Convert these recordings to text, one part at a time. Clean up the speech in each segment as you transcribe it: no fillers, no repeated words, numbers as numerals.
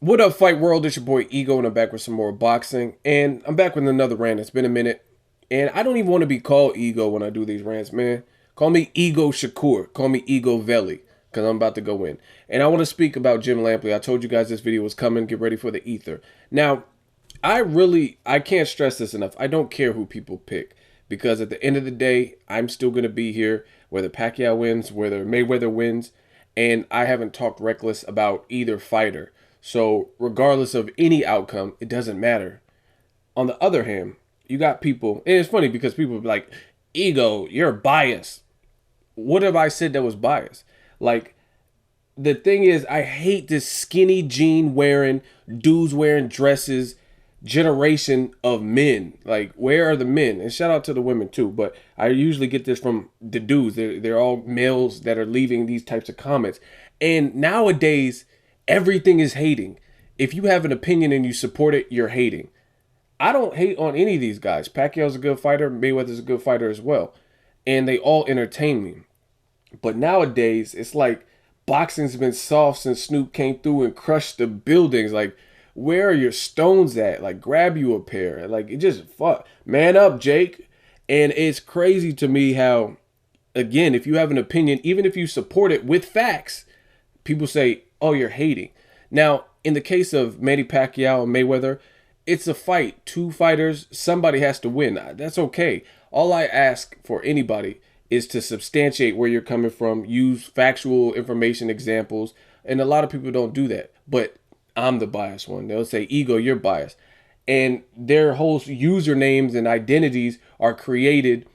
What up, Fight World? It's your boy Ego, and I'm back with some more boxing. And I'm back with another rant. It's been a minute. And I don't even want to be called Ego when I do these rants, man. Call me Ego Shakur. Call me Ego Veli, because I'm about to go in. And I want to speak about Jim Lampley. I told you guys this video was coming. Get ready for the ether. Now, I can't stress this enough. I don't care who people pick. Because at the end of the day, I'm still going to be here, whether Pacquiao wins, whether Mayweather wins. And I haven't talked reckless about either fighter. So regardless of any outcome, it doesn't matter. On the other hand, you got people, and it's funny because people be like, Ego, you're biased. What have I said that was biased? Like, the thing is, I hate this skinny jean wearing, dudes wearing dresses generation of men. Like, where are the men? And shout out to the women too, but I usually get this from the dudes. They're all males that are leaving these types of comments. And nowadays, everything is hating. If you have an opinion and you support it, you're hating. I don't hate on any of these guys. Pacquiao's a good fighter. Mayweather's a good fighter as well. And they all entertain me. But nowadays, it's like boxing's been soft since Snoop came through and crushed the buildings. Like, where are your stones at? Like, grab you a pair. Like, it just, fuck. Man up, Jake. And it's crazy to me how, again, if you have an opinion, even if you support it with facts, people say, oh, you're hating. Now, in the case of Manny Pacquiao and Mayweather, it's a fight. Two fighters, somebody has to win. That's okay. All I ask for anybody is to substantiate where you're coming from, use factual information, examples, and a lot of people don't do that. But I'm the biased one. They'll say, Ego, you're biased. And their whole usernames and identities are created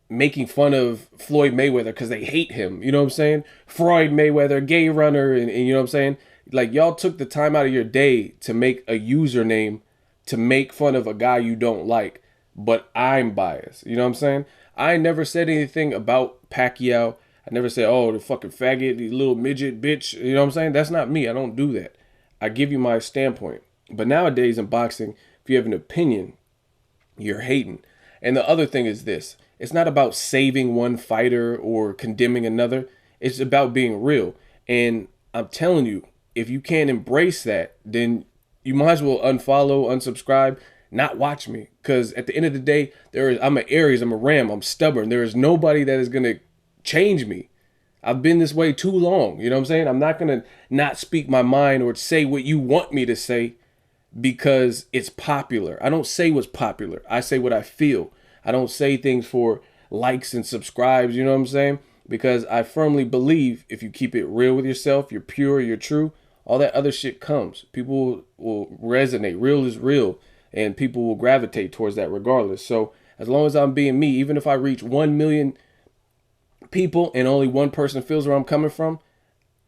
making fun of Floyd Mayweather because they hate him. You know what I'm saying? Floyd Mayweather, gay runner, and you know what I'm saying? Like, y'all took the time out of your day to make a username to make fun of a guy you don't like, but I'm biased. You know what I'm saying? I never said anything about Pacquiao. I never said, oh, the fucking faggot, the little midget bitch. You know what I'm saying? That's not me. I don't do that. I give you my standpoint. But nowadays in boxing, if you have an opinion, you're hating. And the other thing is this. It's not about saving one fighter or condemning another. It's about being real. And I'm telling you, if you can't embrace that, then you might as well unfollow, unsubscribe, not watch me. Because at the end of the day, I'm an Aries, I'm a Ram, I'm stubborn. There is nobody that is going to change me. I've been this way too long. You know what I'm saying? I'm not going to not speak my mind or say what you want me to say because it's popular. I don't say what's popular. I say what I feel. I don't say things for likes and subscribes, you know what I'm saying? Because I firmly believe if you keep it real with yourself, you're pure, you're true, all that other shit comes. People will resonate. Real is real, and people will gravitate towards that regardless. So as long as I'm being me, even if I reach 1 million people and only one person feels where I'm coming from,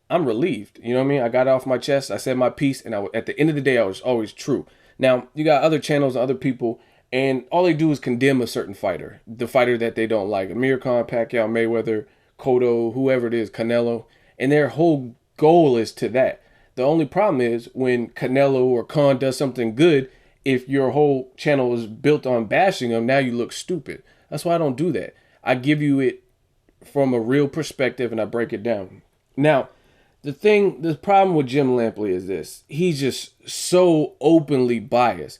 I'm relieved. You know what I mean? I got it off my chest. I said my piece, and at the end of the day, I was always true. Now, you got other channels and other people, and all they do is condemn a certain fighter, the fighter that they don't like. Amir Khan, Pacquiao, Mayweather, Cotto, whoever it is, Canelo, and their whole goal is to that. The only problem is when Canelo or Khan does something good, if your whole channel is built on bashing them, now you look stupid. That's why I don't do that. I give you it from a real perspective and I break it down. Now, the problem with Jim Lampley is this. He's just so openly biased.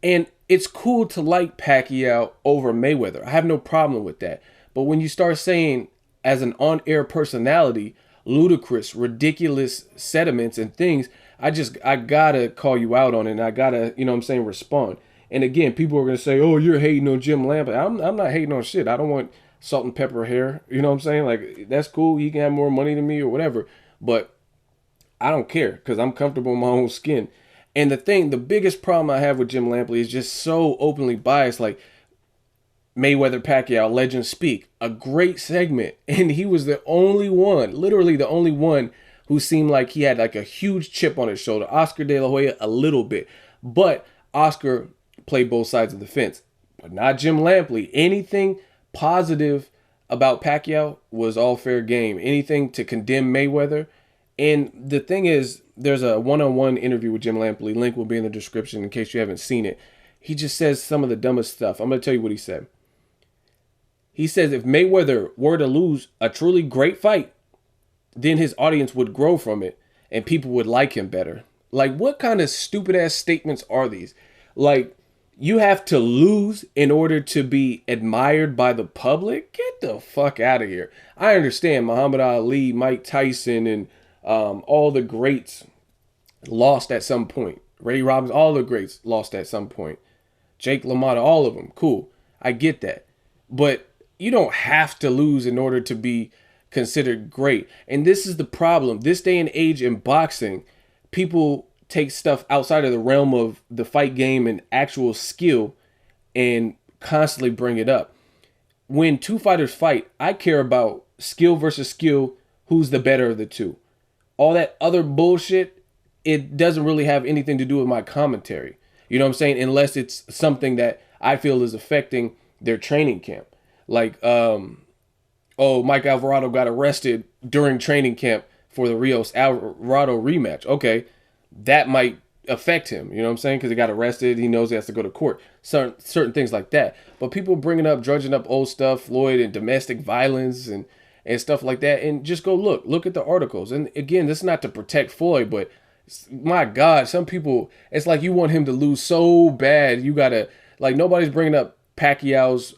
And it's cool to like Pacquiao over Mayweather. I have no problem with that. But when you start saying, as an on-air personality, ludicrous, ridiculous sentiments and things, I gotta call you out on it, and I gotta, you know what I'm saying, respond. And again, people are gonna say, oh, you're hating on Jim Lampley. I'm not hating on shit. I don't want salt and pepper hair. You know what I'm saying? Like, that's cool. He can have more money than me or whatever. But I don't care because I'm comfortable in my own skin. And the biggest problem I have with Jim Lampley is just so openly biased. Like, Mayweather Pacquiao, Legends Speak, a great segment. And he was the only one, literally the only one, who seemed like he had like a huge chip on his shoulder. Oscar De La Hoya, a little bit. But Oscar played both sides of the fence. But not Jim Lampley. Anything positive about Pacquiao was all fair game. Anything to condemn Mayweather. And the thing is, there's a one-on-one interview with Jim Lampley. Link will be in the description in case you haven't seen it. He just says some of the dumbest stuff. I'm going to tell you what he said. He says if Mayweather were to lose a truly great fight, then his audience would grow from it and people would like him better. Like, what kind of stupid ass statements are these? Like, you have to lose in order to be admired by the public? Get the fuck out of here. I understand Muhammad Ali, Mike Tyson, and all the greats lost at some point. Ray Robbins, all the greats lost at some point. Jake LaMotta, all of them. Cool. I get that. But you don't have to lose in order to be considered great. And this is the problem. This day and age in boxing, people take stuff outside of the realm of the fight game and actual skill and constantly bring it up. When two fighters fight, I care about skill versus skill, who's the better of the two. All that other bullshit, it doesn't really have anything to do with my commentary. You know what I'm saying? Unless it's something that I feel is affecting their training camp. Like, Mike Alvarado got arrested during training camp for the Rios Alvarado rematch. Okay, that might affect him. You know what I'm saying? Because he got arrested. He knows he has to go to court. Certain things like that. But people bringing up, drudging up old stuff, Floyd and domestic violence and stuff like that. And just go look at the articles. And again, this is not to protect Floyd, but my God, some people, it's like you want him to lose so bad. You got to, like, nobody's bringing up Pacquiao's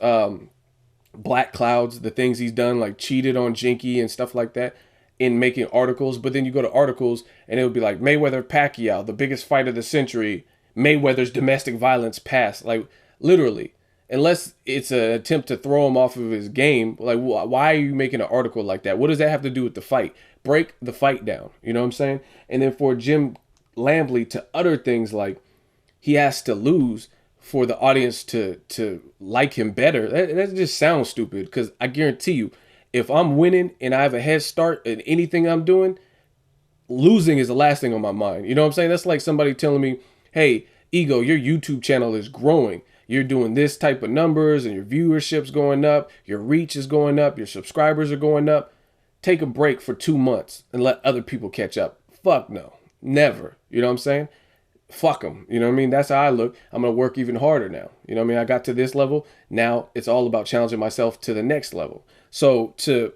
black clouds, the things he's done, like cheated on Jinky and stuff like that in making articles. But then you go to articles and it would be like Mayweather Pacquiao, the biggest fight of the century, Mayweather's domestic violence past. Like, literally, unless it's an attempt to throw him off of his game, like, why are you making an article like that? What does that have to do with the fight? Break the fight down. You know what I'm saying? And then for Jim Lampley to utter things like he has to lose for the audience to like him better, that just sounds stupid. Because I guarantee you, if I'm winning and I have a head start in anything I'm doing, losing is the last thing on my mind. You know what I'm saying? That's like somebody telling me, hey, Ego, your YouTube channel is growing. You're doing this type of numbers and your viewership's going up. Your reach is going up. Your subscribers are going up. Take a break for 2 months and let other people catch up. Fuck no. Never. You know what I'm saying? Fuck them. You know what I mean? That's how I look. I'm going to work even harder now. You know what I mean? I got to this level. Now it's all about challenging myself to the next level. So to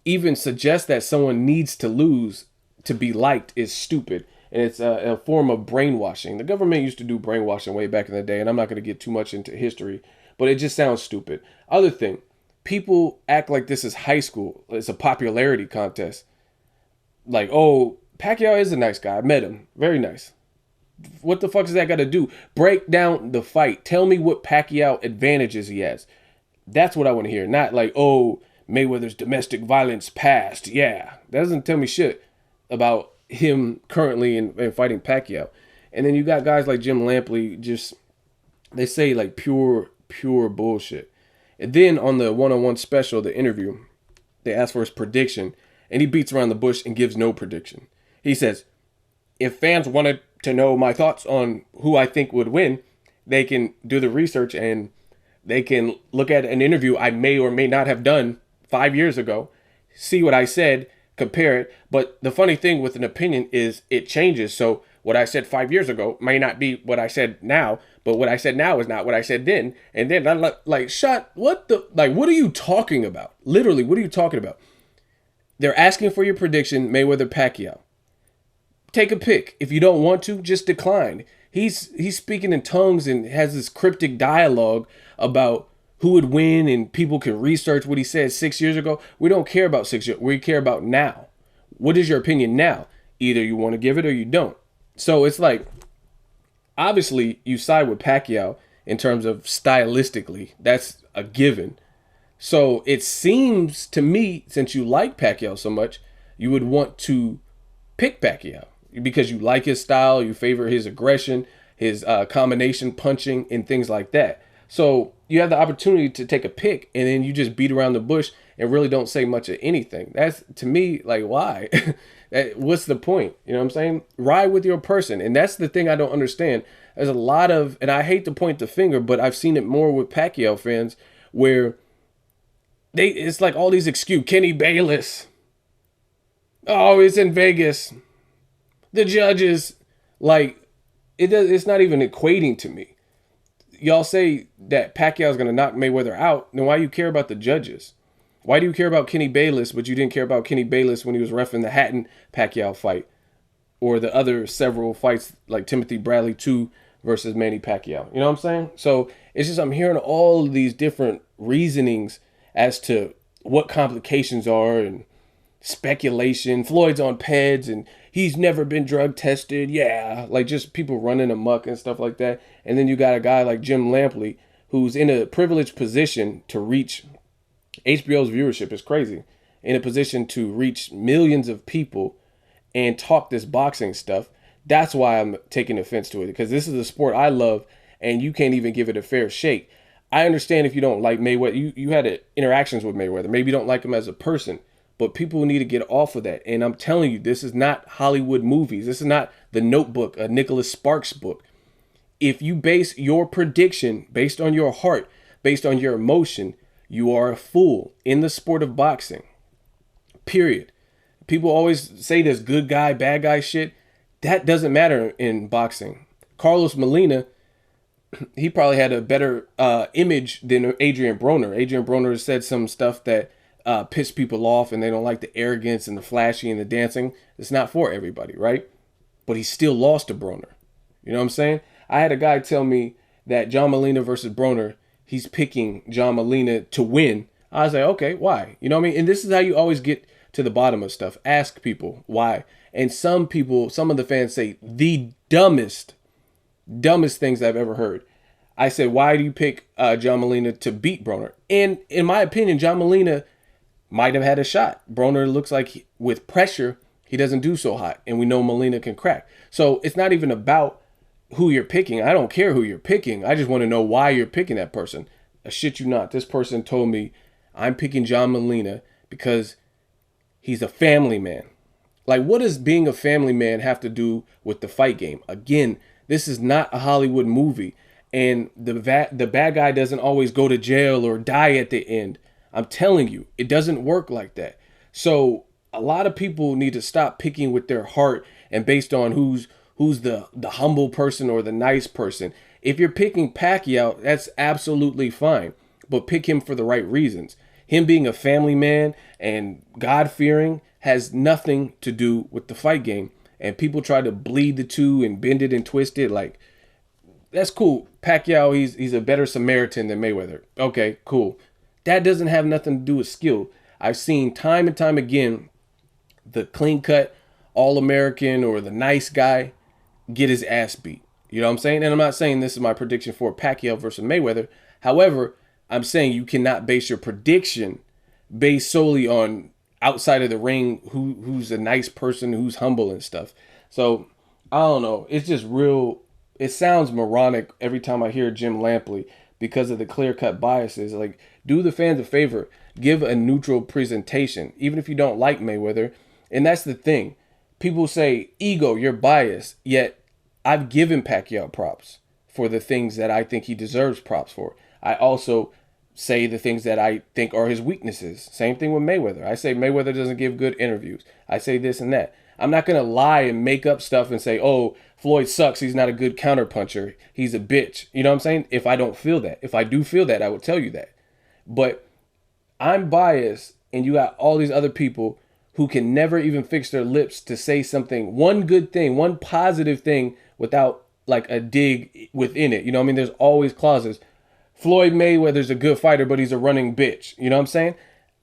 even suggest that someone needs to lose to be liked is stupid. And it's a form of brainwashing. The government used to do brainwashing way back in the day. And I'm not going to get too much into history, but it just sounds stupid. Other thing, people act like this is high school. It's a popularity contest. Like, oh, Pacquiao is a nice guy. I met him. Very nice. What the fuck does that got to do? Break down the fight. Tell me what Pacquiao advantages he has. That's what I want to hear. Not like, oh, Mayweather's domestic violence past. Yeah. That doesn't tell me shit about him currently in fighting Pacquiao. And then you got guys like Jim Lampley, just, they say like pure bullshit. And then on the one-on-one special, the interview, they ask for his prediction, and he beats around the bush and gives no prediction. He says, if fans wanted to know my thoughts on who I think would win, they can do the research and they can look at an interview I may or may not have done 5 years ago, see what I said, compare it. But the funny thing with an opinion is it changes. So what I said 5 years ago may not be what I said now, but what I said now is not what I said then. And then I'm like, what are you talking about? Literally, what are you talking about? They're asking for your prediction, Mayweather Pacquiao. Take a pick. If you don't want to, just decline. He's speaking in tongues and has this cryptic dialogue about who would win, and people can research what he said 6 years ago. We don't care about 6 years. We care about now. What is your opinion now? Either you want to give it or you don't. So it's like, obviously you side with Pacquiao in terms of stylistically. That's a given. So it seems to me, since you like Pacquiao so much, you would want to pick Pacquiao because you like his style, you favor his aggression, his combination punching and things like that. So you have the opportunity to take a pick and then you just beat around the bush and really don't say much of anything. That's, to me, like, why? What's the point? You know what I'm saying? Ride with your person. And that's the thing I don't understand. There's a lot of, and I hate to point the finger, but I've seen it more with Pacquiao fans where it's like all these excuses. Kenny Bayless. Oh, it's in Vegas. The judges, like, it's not even equating to me. Y'all say that Pacquiao's going to knock Mayweather out. Then why do you care about the judges? Why do you care about Kenny Bayless, but you didn't care about Kenny Bayless when he was reffing the Hatton Pacquiao fight? or the other several fights like Timothy Bradley 2 versus Manny Pacquiao. You know what I'm saying? So it's just I'm hearing all of these different reasonings as to what complications are and speculation. Floyd's on PEDs and he's never been drug tested. Yeah, like just people running amok and stuff like that. And then you got a guy like Jim Lampley who's in a privileged position to reach HBO's viewership is crazy. In a position to reach millions of people and talk this boxing stuff. That's why I'm taking offense to it, because this is a sport I love and you can't even give it a fair shake. I understand if you don't like Mayweather, you had interactions with Mayweather. Maybe you don't like him as a person, but people need to get off of that. And I'm telling you, this is not Hollywood movies. This is not The Notebook, a Nicholas Sparks book. If you base your prediction based on your heart, based on your emotion, you are a fool in the sport of boxing. Period. People always say this good guy, bad guy shit. That doesn't matter in boxing. Carlos Molina, he probably had a better image than Adrian Broner. Adrian Broner said some stuff that pissed people off and they don't like the arrogance and the flashy and the dancing. It's not for everybody, right? But he still lost to Broner. You know what I'm saying? I had a guy tell me that John Molina versus Broner, he's picking John Molina to win. I was like, okay, why? You know what I mean? And this is how you always get to the bottom of stuff. Ask people why. And some people, some of the fans say the dumbest things I've ever heard. I said, why do you pick John Molina to beat Broner? And in my opinion, John Molina might have had a shot. Broner looks like with pressure, he doesn't do so hot. And we know Molina can crack. So it's not even about who you're picking. I don't care who you're picking. I just want to know why you're picking that person. I shit you not. This person told me I'm picking John Molina because he's a family man. Like, what does being a family man have to do with the fight game? Again, this is not a Hollywood movie. And the bad guy doesn't always go to jail or die at the end. I'm telling you, it doesn't work like that. So a lot of people need to stop picking with their heart and based on who's the humble person or the nice person. If you're picking Pacquiao, that's absolutely fine. But pick him for the right reasons. Him being a family man and God-fearing has nothing to do with the fight game. And people try to bleed the two and bend it and twist it. Like, that's cool. Pacquiao, he's a better Samaritan than Mayweather. Okay, cool. That doesn't have nothing to do with skill. I've seen time and time again the clean-cut, all-American or the nice guy get his ass beat. You know what I'm saying? And I'm not saying this is my prediction for Pacquiao versus Mayweather. However, I'm saying you cannot base your prediction based solely on outside of the ring who's a nice person, who's humble and stuff. So, I don't know. It's just real. It sounds moronic every time I hear Jim Lampley because of the clear-cut biases. Like, do the fans a favor. Give a neutral presentation, even if you don't like Mayweather. And that's the thing. People say, ego, you're biased. Yet, I've given Pacquiao props for the things that I think he deserves props for. I also say the things that I think are his weaknesses. Same thing with Mayweather. I say Mayweather doesn't give good interviews. I say this and that. I'm not going to lie and make up stuff and say, oh, Floyd sucks. He's not a good counterpuncher. He's a bitch. You know what I'm saying? If I don't feel that. If I do feel that, I would tell you that. But I'm biased and you got all these other people who can never even fix their lips to say something, one good thing, one positive thing without like a dig within it. You know what I mean? There's always clauses. Floyd Mayweather's a good fighter, but he's a running bitch. You know what I'm saying?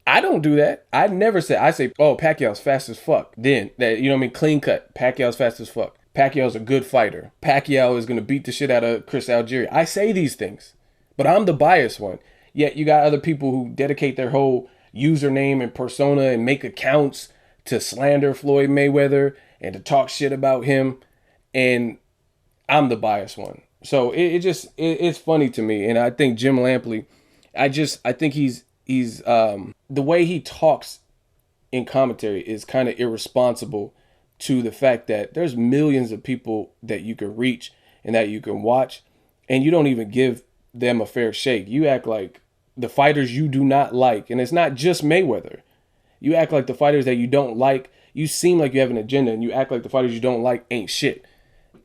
I don't do that. I never say, I say, oh, Pacquiao's fast as fuck. Then, that, you know what I mean? Clean cut. Pacquiao's fast as fuck. Pacquiao's a good fighter. Pacquiao is going to beat the shit out of Chris Algieri. I say these things, but I'm the biased one. Yet you got other people who dedicate their whole username and persona and make accounts to slander Floyd Mayweather and to talk shit about him. And I'm the biased one. So it's funny to me. And I think Jim Lampley, I think he's the way he talks in commentary is kind of irresponsible to the fact that there's millions of people that you can reach and that you can watch, and you don't even give them a fair shake. You act like the fighters you do not like, and it's not just Mayweather. You act like the fighters that you don't like, you seem like you have an agenda, and you act like the fighters you don't like ain't shit.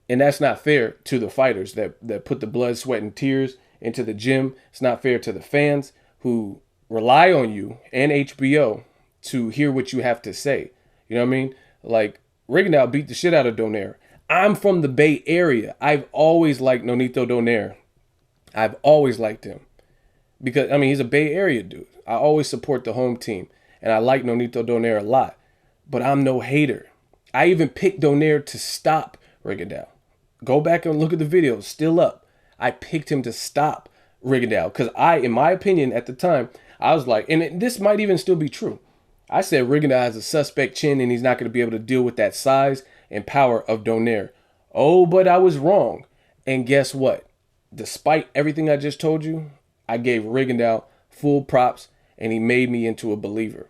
And that's not fair to the fighters that put the blood, sweat, and tears into the gym. It's not fair to the fans who rely on you and HBO to hear what you have to say. You know what I mean? Like, Rigondeaux beat the shit out of Donaire. I'm from the Bay Area. I've always liked Nonito Donaire. I've always liked him because I mean he's a Bay Area dude. I always support the home team, and I like Nonito Donaire a lot. But I'm no hater. I even picked Donaire to stop Rigondeaux. Go back and look at the video. Still up. I picked him to stop Rigondeaux because in my opinion, at the time, I was like, and this might even still be true. I said Rigondeaux has a suspect chin and he's not going to be able to deal with that size and power of Donaire. Oh, but I was wrong. And guess what? Despite everything I just told you, I gave Rigondeaux full props and he made me into a believer.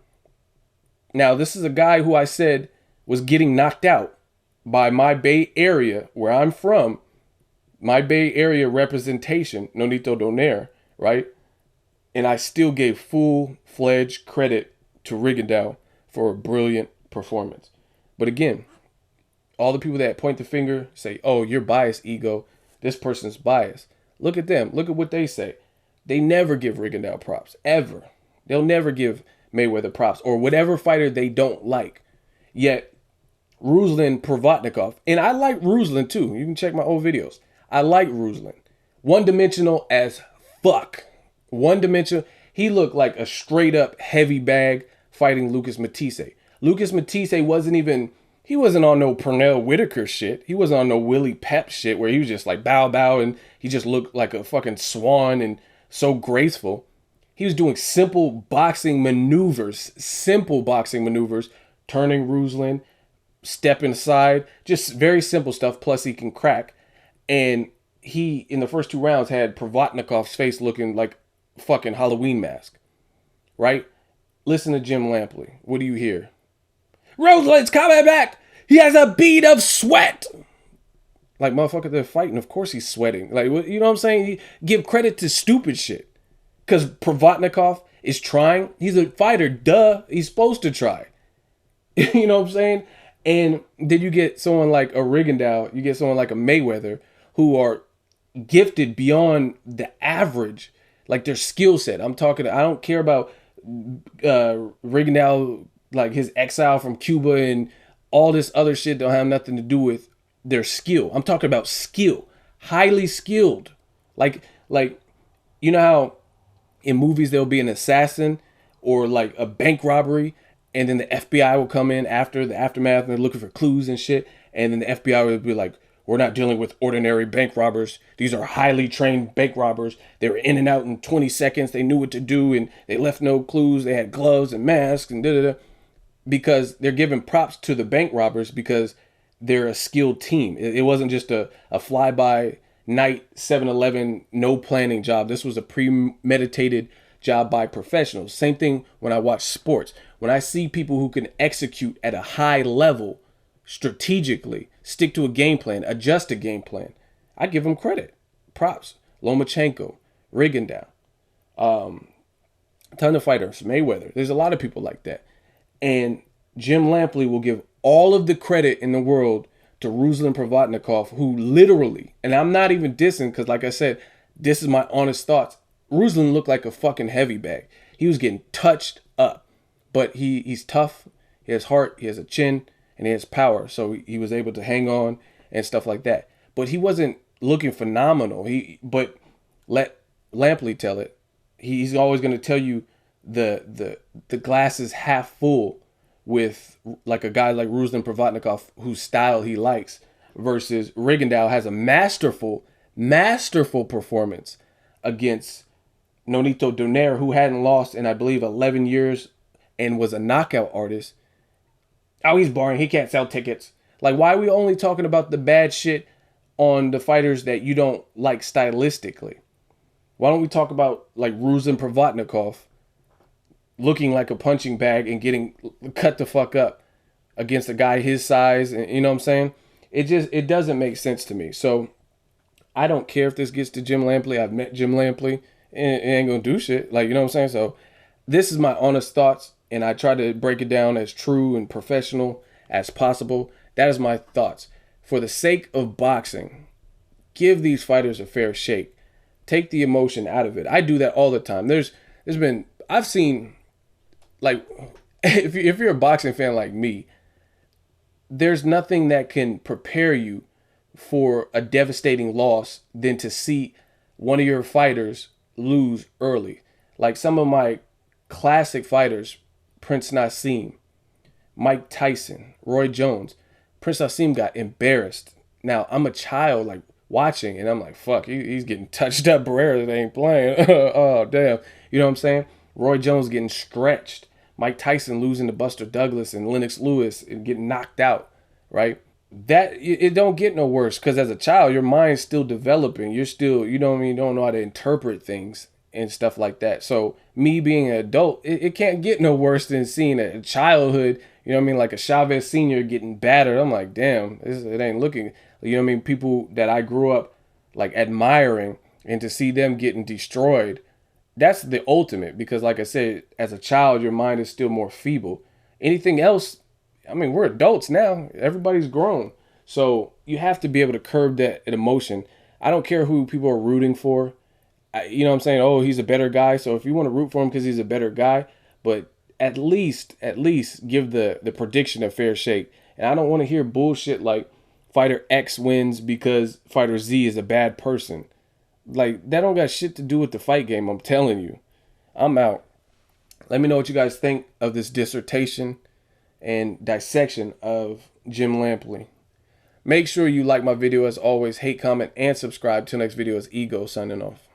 Now, this is a guy who I said was getting knocked out by my Bay Area, where I'm from, my Bay Area representation, Nonito Donaire, right? And I still gave full-fledged credit to Rigondeaux for a brilliant performance. But again, all the people that point the finger say, oh, you're biased, Ego. This person's biased. Look at them. Look at what they say. They never give Rigondeaux props, ever. They'll never give Mayweather props or whatever fighter they don't like. Yet, Ruslan Provodnikov, and I like Ruslan too. You can check my old videos. I like Ruslan. One-dimensional as fuck. One-dimensional. He looked like a straight-up heavy bag fighting Lucas Matisse. Lucas Matisse he wasn't on no Pernell Whitaker shit. He wasn't on no Willie Pep shit where he was just like bow bow and he just looked like a fucking swan and so graceful. He was doing simple boxing maneuvers, turning Ruslan, stepping aside, just very simple stuff. Plus he can crack. And he, in the first 2 rounds, had Provodnikov's face looking like a fucking Halloween mask. Right? Listen to Jim Lampley. What do you hear? Ruslan's coming back! He has a bead of sweat! Like, motherfucker, they're fighting. Of course he's sweating. Like, you know what I'm saying? Give credit to stupid shit. Because Provodnikov is trying. He's a fighter. Duh. He's supposed to try. You know what I'm saying? And then you get someone like a Rigondeaux. You get someone like a Mayweather who are gifted beyond the average. Like their skill set. I don't care about Rigondeaux, like his exile from Cuba and all this other shit don't have nothing to do with their skill. I'm talking about skill. Highly skilled. Like, you know how in movies there'll be an assassin or like a bank robbery and then the FBI will come in after the aftermath and they're looking for clues and shit. And then the FBI will be like, we're not dealing with ordinary bank robbers. These are highly trained bank robbers. They were in and out in 20 seconds. They knew what to do and they left no clues. They had gloves and masks and da-da-da. Because they're giving props to the bank robbers because they're a skilled team. It wasn't just a fly-by night 7-Eleven no planning job. This was a premeditated job by professionals. Same thing when I watch sports. When I see people who can execute at a high level strategically, stick to a game plan, adjust a game plan, I give them credit. Props. Lomachenko, Rigondeaux, ton of fighters, Mayweather. There's a lot of people like that. And Jim Lampley will give all of the credit in the world to Ruslan Provodnikov, who literally, and I'm not even dissing because like I said, this is my honest thoughts. Ruslan looked like a fucking heavy bag. He was getting touched up, but he's tough. He has heart, he has a chin, and he has power. So he was able to hang on and stuff like that. But he wasn't looking phenomenal. But let Lampley tell it. He's always going to tell you the glass is half full with like a guy like Ruslan Provodnikov whose style he likes versus Rigondeaux has a masterful performance against Nonito Donaire, who hadn't lost in I believe 11 years and was a knockout artist. Oh, he's boring. He can't sell tickets. Like, why are we only talking about the bad shit on the fighters that you don't like stylistically? Why don't we talk about like Ruslan Provodnikov looking like a punching bag and getting cut the fuck up against a guy his size? And you know what I'm saying? It doesn't make sense to me. So I don't care if this gets to Jim Lampley. I've met Jim Lampley and it ain't gonna do shit. Like, you know what I'm saying? So this is my honest thoughts and I try to break it down as true and professional as possible. That is my thoughts. For the sake of boxing, give these fighters a fair shake. Take the emotion out of it. I do that all the time. I've seen, like, if you're a boxing fan like me, there's nothing that can prepare you for a devastating loss than to see one of your fighters lose early. Like some of my classic fighters, Prince Nassim, Mike Tyson, Roy Jones. Prince Nassim got embarrassed. Now I'm a child, like watching, and I'm like, fuck, he's getting touched up. Barrera ain't playing. Oh damn, you know what I'm saying? Roy Jones getting stretched. Mike Tyson losing to Buster Douglas and Lennox Lewis and getting knocked out, right? That it don't get no worse because as a child, your mind's still developing. You're still, you know what I mean, you don't know how to interpret things and stuff like that. So me being an adult, it can't get no worse than seeing a childhood, you know what I mean, like a Chavez Sr. getting battered. I'm like, damn, it ain't looking, you know what I mean, people that I grew up like admiring, and to see them getting destroyed, that's the ultimate. Because like I said, as a child, your mind is still more feeble. Anything else, I mean, we're adults now. Everybody's grown. So you have to be able to curb that emotion. I don't care who people are rooting for. You know what I'm saying? Oh, he's a better guy. So if you want to root for him because he's a better guy, but at least give the prediction a fair shake. And I don't want to hear bullshit like fighter X wins because fighter Z is a bad person. Like, that don't got shit to do with the fight game. I'm telling you. I'm out. Let me know what you guys think of this dissertation and dissection of Jim Lampley. Make sure you like my video as always. Hate, comment, and subscribe. Till next video is Ego signing off.